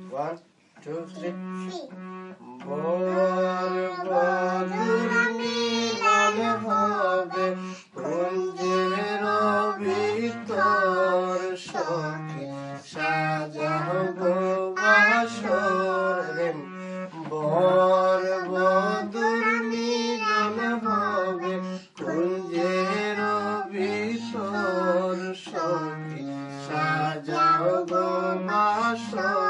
1 2 3 বর বধুর মিলন হবে কুঞ্জের ভিতর সখী সাজাবো বাসর বর বধুর মিলন হবে কুঞ্জের ভিতর সখী সাজাবো বাসর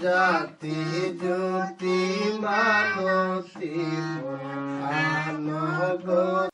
জাতি জ্যোতি মানতি আনগো